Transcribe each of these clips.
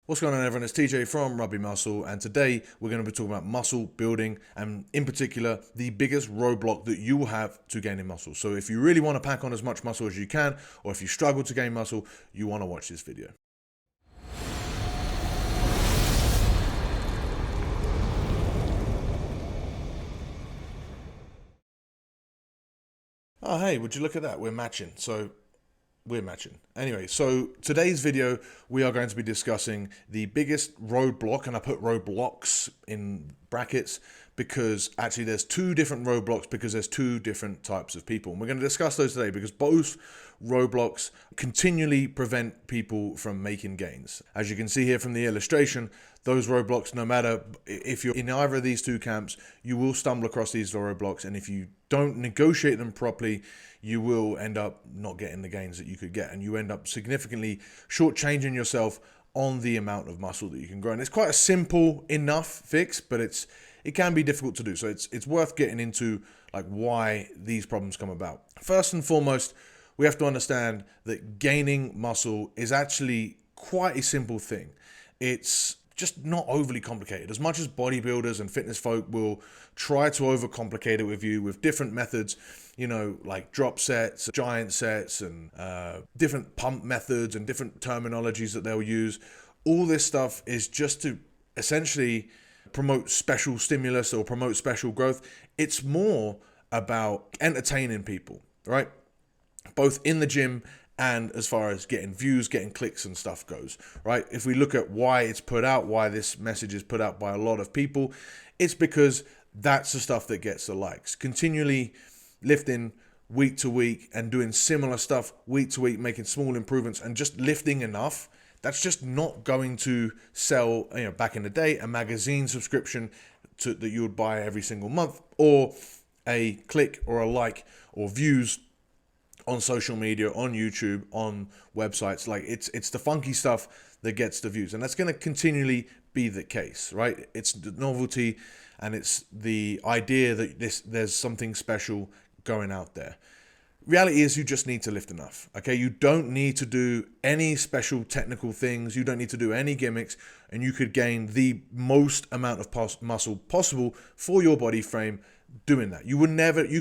What's going on, everyone? It's TJ from Rugby Muscle, and today we're going to be talking about muscle building and, in particular, the biggest roadblock that you will have to gaining muscle. So if you really want to pack on as much muscle as you can, or if you struggle to gain muscle, you want to watch this video. Oh, hey, would you look at that? We're matching. Anyway, so today's video, we are going to be discussing the biggest roadblock, and I put roadblocks in brackets because actually there's two different roadblocks because there's two different types of people. And we're going to discuss those today because both roadblocks continually prevent people from making gains. As you can see here from the illustration, those roadblocks, no matter if you're in either of these two camps, you will stumble across these roadblocks, and if you don't negotiate them properly, you will end up not getting the gains that you could get, and you end up significantly shortchanging yourself on the amount of muscle that you can grow. And it's quite a simple enough fix, but it can be difficult to do. So it's worth getting into like why these problems come about. First and foremost, we have to understand that gaining muscle is actually quite a simple thing. It's just not overly complicated. As much as bodybuilders and fitness folk will try to overcomplicate it with you with different methods, you know, like drop sets, giant sets, and different pump methods and different terminologies that they'll use. All this stuff is just to essentially promote special stimulus or promote special growth. It's more about entertaining people, right? Both in the gym and as far as getting views, getting clicks and stuff goes, right? If we look at why it's put out, why this message is put out by a lot of people, it's because that's the stuff that gets the likes. Continually lifting week to week and doing similar stuff week to week, making small improvements and just lifting enough, that's just not going to sell, you know, back in the day, a magazine subscription that you would buy every single month, or a click or a like or views on social media, on YouTube, on websites. Like it's the funky stuff that gets the views, and that's going to continually be the case, right? It's the novelty and it's the idea that there's something special going out there. Reality is you just need to lift enough, okay? You don't need to do any special technical things. You don't need to do any gimmicks, and you could gain the most amount of muscle possible for your body frame doing that. You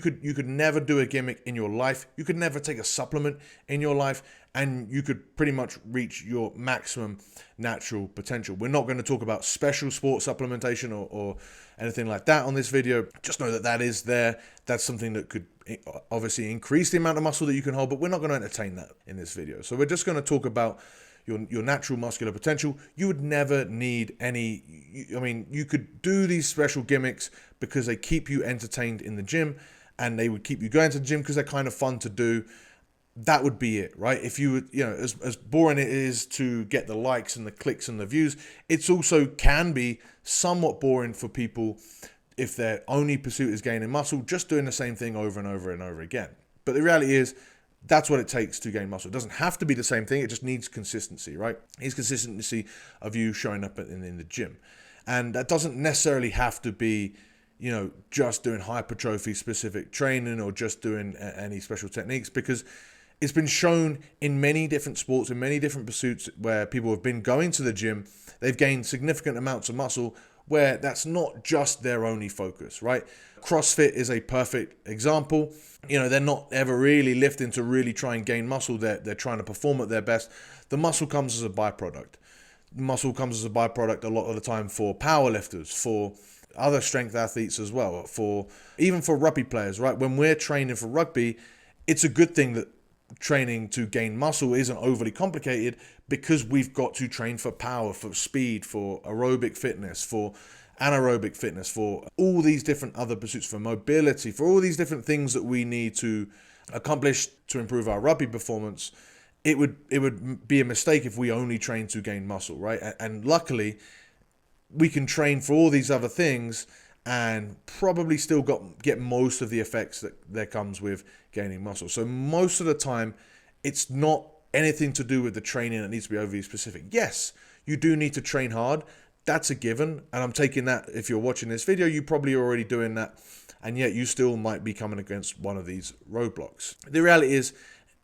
could never do a gimmick in your life. You could never take a supplement in your life, and you could pretty much reach your maximum natural potential. We're not going to talk about special sport supplementation or anything like that on this video. Just know that is there. That's something that could obviously increase the amount of muscle that you can hold, but we're not going to entertain that in this video. So we're just going to talk about your natural muscular potential. You would never need any, I mean, you could do these special gimmicks because they keep you entertained in the gym, and they would keep you going to the gym because they're kind of fun to do. That would be it, right? If you would, you know, as boring it is to get the likes and the clicks and the views, it's also can be somewhat boring for people if their only pursuit is gaining muscle, just doing the same thing over and over and over again. But the reality is, that's what it takes to gain muscle. It doesn't have to be the same thing. It just needs consistency, right? It needs consistency of you showing up in the gym. And that doesn't necessarily have to be, you know, just doing hypertrophy specific training or just doing any special techniques, because it's been shown in many different sports, in many different pursuits where people have been going to the gym, they've gained significant amounts of muscle where that's not just their only focus, right? CrossFit is a perfect example. You know, they're not ever really lifting to really try and gain muscle. They're trying to perform at their best. The muscle comes as a byproduct. Muscle comes as a byproduct a lot of the time for power lifters, for other strength athletes as well, even for rugby players, right? When we're training for rugby, it's a good thing that training to gain muscle isn't overly complicated, because we've got to train for power, for speed, for aerobic fitness, for anaerobic fitness, for all these different other pursuits, for mobility, for all these different things that we need to accomplish to improve our rugby performance. It would be a mistake if we only train to gain muscle, right? And luckily, we can train for all these other things and probably still get most of the effects that comes with gaining muscle. So most of the time, it's not anything to do with the training that needs to be overly specific. Yes, you do need to train hard. That's a given. And I'm taking that, if you're watching this video, you're probably already doing that. And yet you still might be coming against one of these roadblocks. The reality is,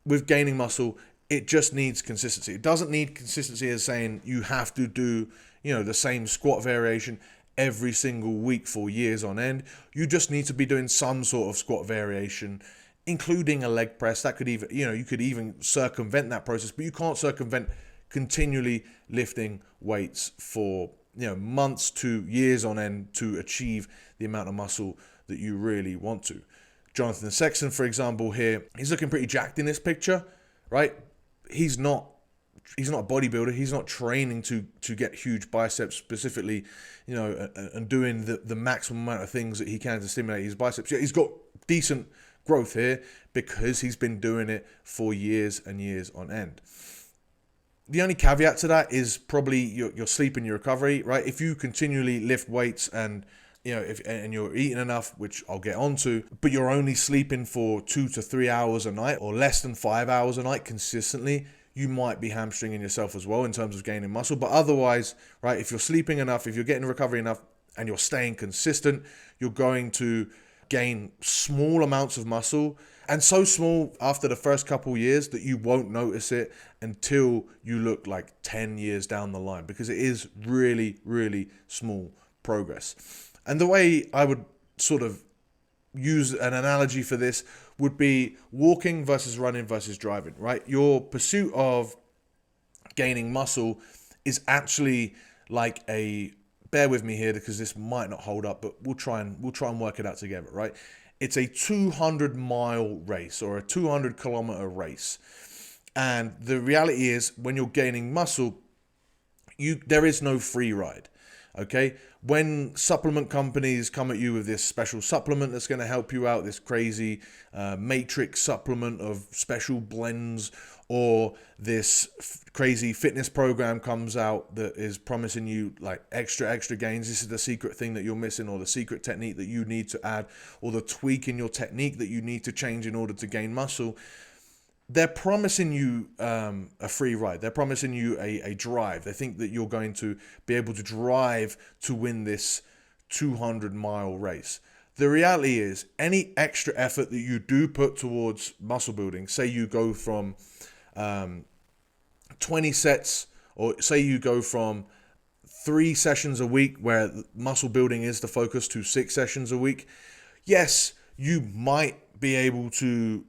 with gaining muscle, It just needs consistency. It doesn't need consistency as saying you have to do, the same squat variation every single week for years on end. You just need to be doing some sort of squat variation, including a leg press. That could even, you could even circumvent that process, but you can't circumvent continually lifting weights for, months to years on end to achieve the amount of muscle that you really want to. Jonathan Sexton, for example, here, he's looking pretty jacked in this picture, right? He's not a bodybuilder. He's not training to get huge biceps specifically, and doing the maximum amount of things that he can to stimulate his biceps. Yeah, he's got decent growth here because he's been doing it for years and years on end. The only caveat to that is probably your sleep and your recovery, right? If you continually lift weights and and you're eating enough, which I'll get onto, but you're only sleeping for 2 to 3 hours a night or less than 5 hours a night consistently, you might be hamstringing yourself as well in terms of gaining muscle. But otherwise, right, if you're sleeping enough, if you're getting recovery enough and you're staying consistent, you're going to gain small amounts of muscle, and so small after the first couple years that you won't notice it until you look like 10 years down the line, because it is really, really small progress. And the way I would sort of use an analogy for this would be walking versus running versus driving, right? Your pursuit of gaining muscle is actually like bear with me here because this might not hold up, but we'll try and work it out together, right? It's a 200-mile race or a 200-kilometer race. And the reality is when you're gaining muscle, there is no free ride. Okay, when supplement companies come at you with this special supplement that's going to help you out, this crazy matrix supplement of special blends, or this crazy fitness program comes out that is promising you like extra gains, this is the secret thing that you're missing, or the secret technique that you need to add, or the tweak in your technique that you need to change in order to gain muscle. They're promising you a free ride. They're promising you a drive. They think that you're going to be able to drive to win this 200-mile race. The reality is, any extra effort that you do put towards muscle building, say you go from 20 sets, or say you go from 3 sessions a week where muscle building is the focus to 6 sessions a week, yes, you might be able to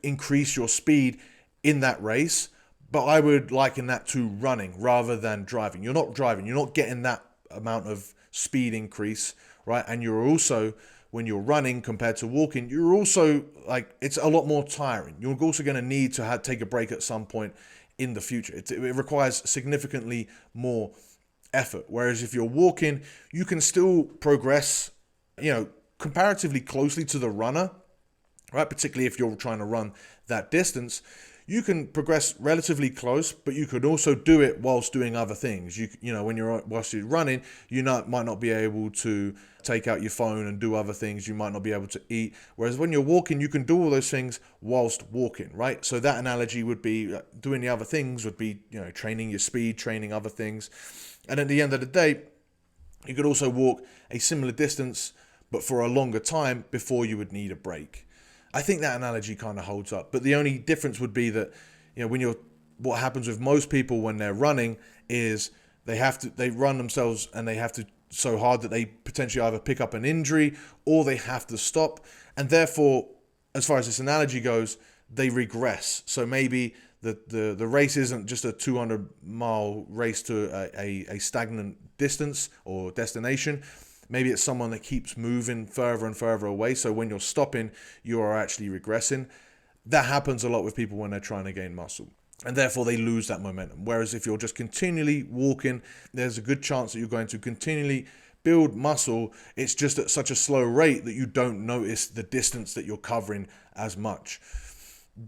increase your speed in that race, but I would liken that to running rather than driving. You're not driving, you're not getting that amount of speed increase, right? And you're also, when you're running compared to walking, you're also it's a lot more tiring. You're also going to need to take a break at some point in the future. It requires significantly more effort. Whereas if you're walking, you can still progress, comparatively closely to the runner, right? Particularly if you're trying to run that distance, you can progress relatively close, but you could also do it whilst doing other things. Whilst you're running, might not be able to take out your phone and do other things. You might not be able to eat. Whereas when you're walking, you can do all those things whilst walking, right? So that analogy would be doing the other things would be, training your speed, training other things. And at the end of the day, you could also walk a similar distance, but for a longer time before you would need a break. I think that analogy kind of holds up, but the only difference would be that, what happens with most people when they're running is they run themselves and they have to so hard that they potentially either pick up an injury or they have to stop. And therefore, as far as this analogy goes, they regress. So maybe the race isn't just a 200-mile race to a stagnant distance or destination. Maybe it's someone that keeps moving further and further away. So when you're stopping, you are actually regressing. That happens a lot with people when they're trying to gain muscle. And therefore, they lose that momentum. Whereas if you're just continually walking, there's a good chance that you're going to continually build muscle. It's just at such a slow rate that you don't notice the distance that you're covering as much.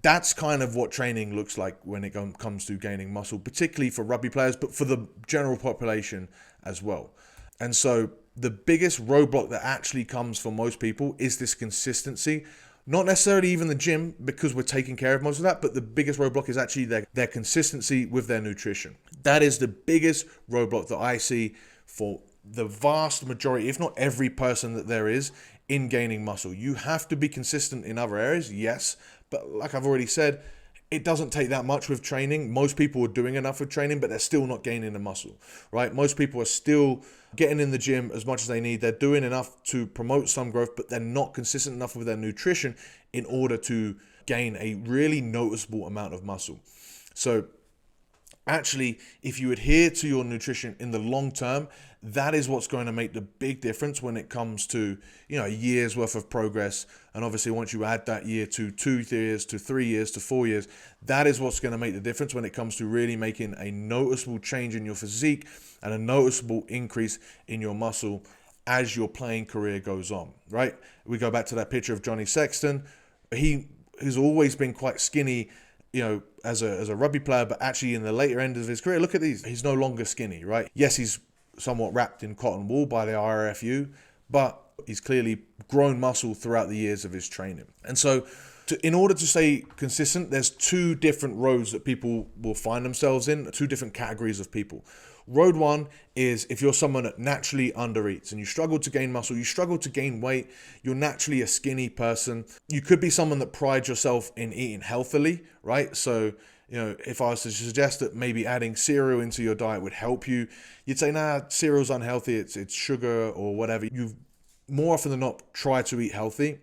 That's kind of what training looks like when it comes to gaining muscle, particularly for rugby players, but for the general population as well. And so the biggest roadblock that actually comes for most people is this consistency. Not necessarily even the gym, because we're taking care of most of that, but the biggest roadblock is actually their consistency with their nutrition. That is the biggest roadblock that I see for the vast majority, if not every person that there is in gaining muscle. You have to be consistent in other areas, yes, but like I've already said, It doesn't take that much with training. Most people are doing enough with training, but they're still not gaining the muscle, right? Most people are still getting in the gym as much as they need. They're doing enough to promote some growth, but they're not consistent enough with their nutrition in order to gain a really noticeable amount of muscle. So actually, if you adhere to your nutrition in the long term, that is what's going to make the big difference when it comes to, a year's worth of progress. And obviously, once you add that year to 2 years, to 3 years, to 4 years, that is what's going to make the difference when it comes to really making a noticeable change in your physique and a noticeable increase in your muscle as your playing career goes on, right? We go back to that picture of Johnny Sexton. He has always been quite skinny, as a rugby player, but actually in the later end of his career, look at these. He's no longer skinny, right? Yes, he's somewhat wrapped in cotton wool by the RFU, but he's clearly grown muscle throughout the years of his training. And so in order to stay consistent, there's 2 different roads that people will find themselves in, 2 different categories of people. Road 1 is if you're someone that naturally undereats and you struggle to gain muscle, you struggle to gain weight, you're naturally a skinny person. You could be someone that prides yourself in eating healthily, right? So, if I was to suggest that maybe adding cereal into your diet would help you, you'd say, nah, cereal's unhealthy, it's sugar or whatever. You more often than not try to eat healthy.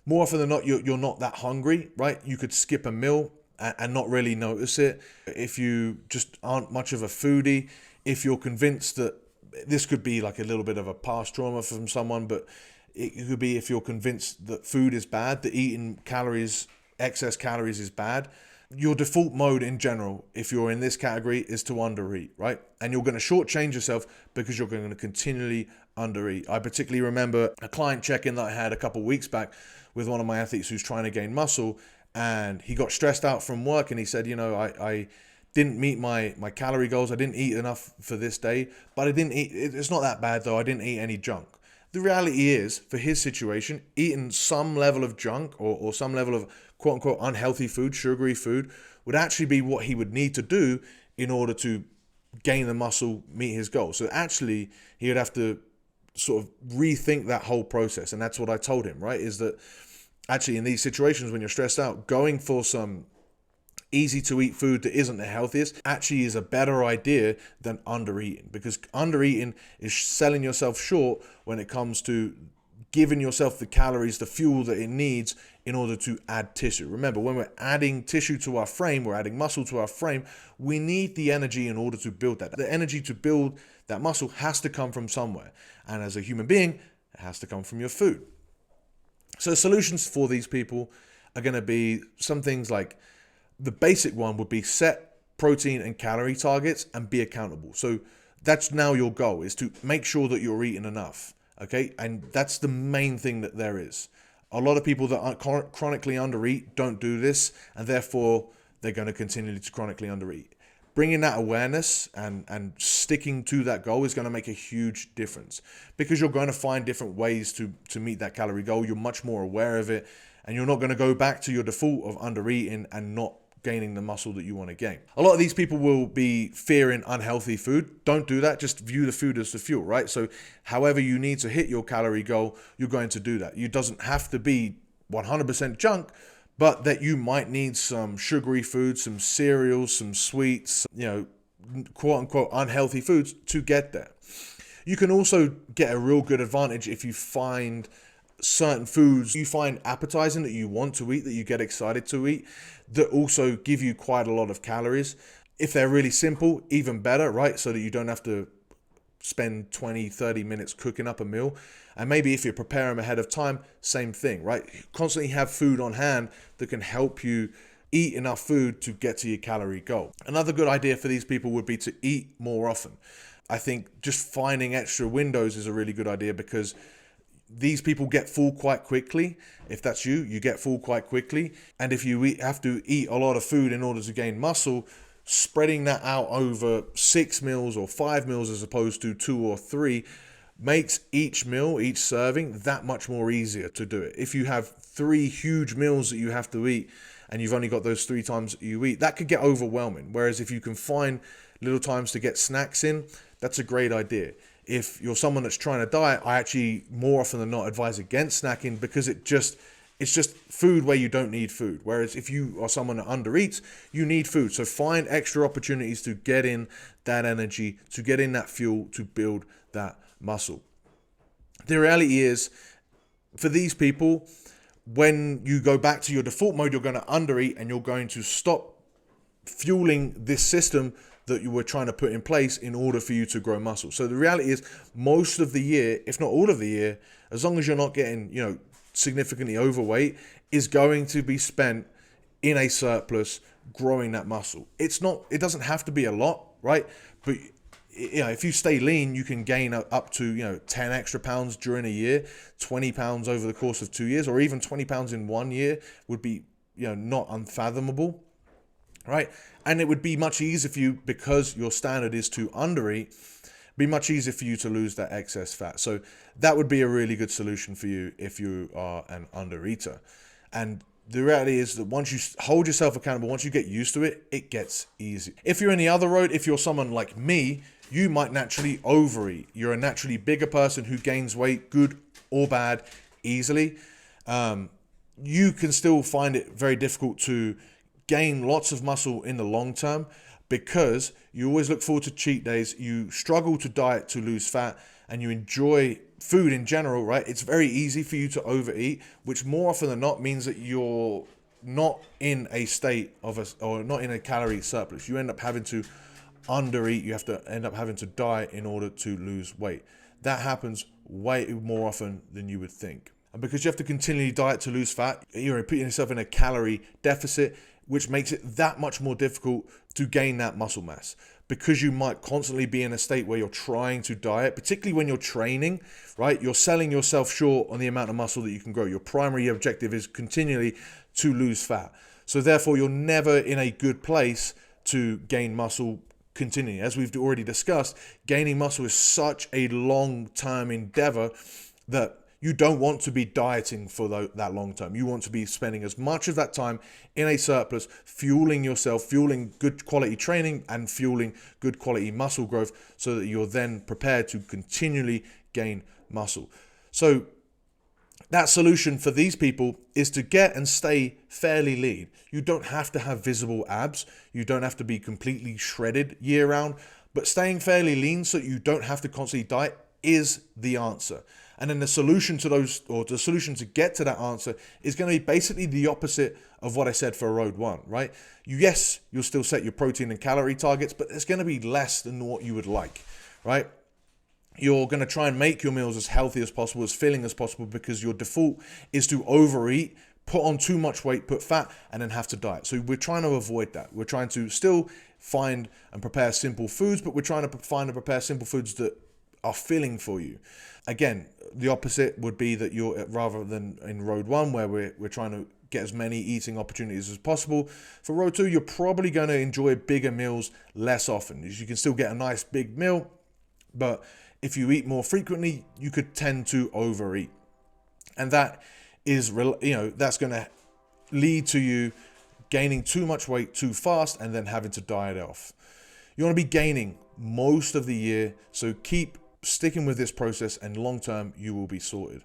More often than not, you're not that hungry, right? You could skip a meal and not really notice it. If you just aren't much of a foodie, if you're convinced that this could be like a little bit of a past trauma from someone, but it could be if you're convinced that food is bad, that eating excess calories is bad. Your default mode in general, if you're in this category, is to undereat, right? And you're going to shortchange yourself because you're going to continually undereat. I particularly remember a client check-in that I had a couple of weeks back with one of my athletes who's trying to gain muscle, and he got stressed out from work and he said, I didn't meet my calorie goals. I didn't eat enough for this day, but I didn't eat. It's not that bad though. I didn't eat any junk. The reality is, for his situation, eating some level of junk or some level of quote unquote unhealthy food, sugary food, would actually be what he would need to do in order to gain the muscle, meet his goal. So actually, he would have to sort of rethink that whole process. And that's what I told him, right? Is that actually in these situations when you're stressed out, going for some easy to eat food that isn't the healthiest actually is a better idea than undereating, because undereating is selling yourself short when it comes to giving yourself the calories, the fuel that it needs in order to add tissue. Remember, when we're adding tissue to our frame, we're adding muscle to our frame, we need the energy in order to build that. The energy to build that muscle has to come from somewhere. And as a human being, it has to come from your food. So solutions for these people are going to be some things like, the basic one would be set protein and calorie targets and be accountable. So that's now your goal, is to make sure that you're eating enough. Okay. And that's the main thing that there is. A lot of people that are chronically undereat don't do this, and therefore they're going to continue to chronically undereat. Bringing that awareness and sticking to that goal is going to make a huge difference, because you're going to find different ways to meet that calorie goal. You're much more aware of it, and you're not going to go back to your default of undereating and not gaining the muscle that you want to gain. A lot of these people will be fearing unhealthy food. Don't do that. Just view the food as the fuel, right? So however you need to hit your calorie goal, you're going to do that. It doesn't have to be 100% junk, but that you might need some sugary foods, some cereals, some sweets, quote unquote unhealthy foods to get there. You can also get a real good advantage if you find certain foods you find appetizing, that you want to eat, that you get excited to eat, that also give you quite a lot of calories. If they're really simple, even better, right? So that you don't have to spend 20, 30 minutes cooking up a meal. And maybe if you prepare them ahead of time, same thing, right? Constantly have food on hand that can help you eat enough food to get to your calorie goal. Another good idea for these people would be to eat more often. I think just finding extra windows is a really good idea, because these people get full quite quickly. If that's you, you get full quite quickly. And if you have to eat a lot of food in order to gain muscle, spreading that out over 6 meals or 5 meals as opposed to 2 or 3 makes each meal, each serving, that much more easier to do it. If you have 3 huge meals that you have to eat and you've only got those 3 times that you eat, that could get overwhelming. Whereas if you can find little times to get snacks in, that's a great idea. If you're someone that's trying to diet, I actually more often than not advise against snacking, because It's just food where you don't need food. Whereas if you are someone that undereats, you need food. So find extra opportunities to get in that energy, to get in that fuel, to build that muscle. The reality is, for these people, when you go back to your default mode, you're going to undereat and you're going to stop fueling this system that you were trying to put in place in order for you to grow muscle. So the reality is, most of the year, if not all of the year, as long as you're not getting, significantly overweight, is going to be spent in a surplus growing that muscle. It doesn't have to be a lot, right? But if you stay lean, you can gain up to 10 extra pounds during a year, 20 pounds over the course of 2 years, or even 20 pounds in 1 year would be not unfathomable, right? And it would be much easier for you, because your standard is to undereat, be much easier for you to lose that excess fat. So that would be a really good solution for you if you are an undereater. And the reality is that once you hold yourself accountable, once you get used to it, it gets easy. If you're in the other road, if you're someone like me, you might naturally overeat. You're a naturally bigger person who gains weight, good or bad, easily. You can still find it very difficult to gain lots of muscle in the long term, because you always look forward to cheat days, you struggle to diet to lose fat, and you enjoy food in general, right? It's very easy for you to overeat, which more often than not means that you're not in a state of or not in a calorie surplus. You end up having to undereat, you have to end up having to diet in order to lose weight. That happens way more often than you would think. And because you have to continually diet to lose fat, you're putting yourself in a calorie deficit, which makes it that much more difficult to gain that muscle mass, because you might constantly be in a state where you're trying to diet, particularly when you're training, right? You're selling yourself short on the amount of muscle that you can grow. Your primary objective is continually to lose fat. So therefore, you're never in a good place to gain muscle continually. As we've already discussed, gaining muscle is such a long-term endeavor that you don't want to be dieting for that long term. You want to be spending as much of that time in a surplus, fueling yourself, fueling good quality training, and fueling good quality muscle growth, so that you're then prepared to continually gain muscle. So that solution for these people is to get and stay fairly lean. You don't have to have visible abs. You don't have to be completely shredded year round, but staying fairly lean so you don't have to constantly diet is the answer. And then the solution to those, or the solution to get to that answer, is going to be basically the opposite of what I said for road one, right? Yes, you'll still set your protein and calorie targets, but it's going to be less than what you would like, right? You're going to try and make your meals as healthy as possible, as filling as possible, because your default is to overeat, put on too much weight, put fat, and then have to diet. So we're trying to avoid that. We're trying to still find and prepare simple foods, but we're trying to find and prepare simple foods that are filling for you. Again, the opposite would be that you're, rather than in road one, where we're trying to get as many eating opportunities as possible, for road two, you're probably going to enjoy bigger meals less often. You can still get a nice big meal, but if you eat more frequently, you could tend to overeat. And that is, that's going to lead to you gaining too much weight too fast and then having to diet off. You want to be gaining most of the year, so keep sticking with this process, and long term you will be sorted.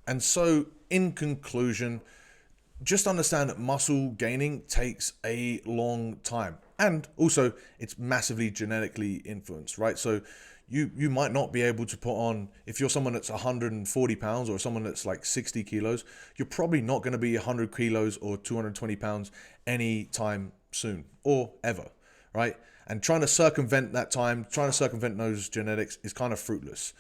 And so in conclusion, just understand that muscle gaining takes a long time, and also it's massively genetically influenced, right? So you might not be able to put on, if you're someone that's 140 pounds or someone that's like 60 kilos, you're probably not going to be 100 kilos or 220 pounds anytime soon or ever, right? And trying to circumvent that time, trying to circumvent those genetics is kind of fruitless.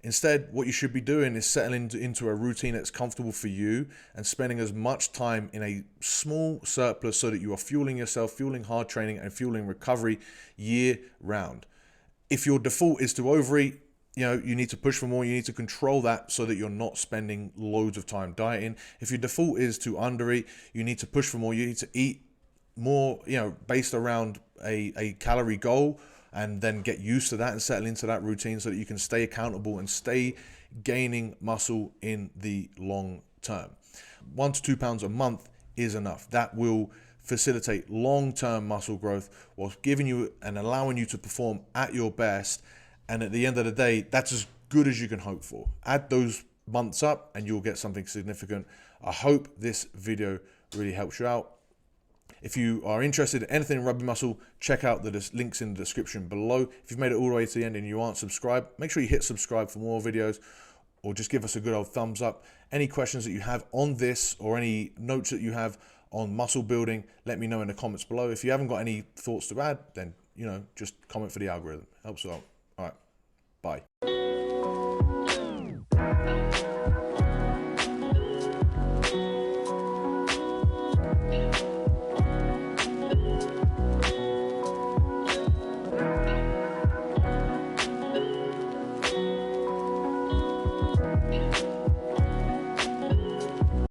Instead, what you should be doing is settling into a routine that's comfortable for you, and spending as much time in a small surplus so that you are fueling yourself, fueling hard training, and fueling recovery year round. If your default is to overeat, you need to push for more. You need to control that so that you're not spending loads of time dieting. If your default is to undereat, you need to push for more. You need to eat more, based around a calorie goal, and then get used to that and settle into that routine so that you can stay accountable and stay gaining muscle in the long term. 1 to 2 pounds a month is enough. That will facilitate long-term muscle growth whilst giving you and allowing you to perform at your best. And at the end of the day, that's as good as you can hope for. Add those months up and you'll get something significant. I hope this video really helps you out. If you are interested in anything in rugby muscle, check out the links in the description below. If you've made it all the way to the end and you aren't subscribed, make sure you hit subscribe for more videos, or just give us a good old thumbs up. Any questions that you have on this or any notes that you have on muscle building, let me know in the comments below. If you haven't got any thoughts to add, then, you know, just comment for the algorithm. Helps out. All right.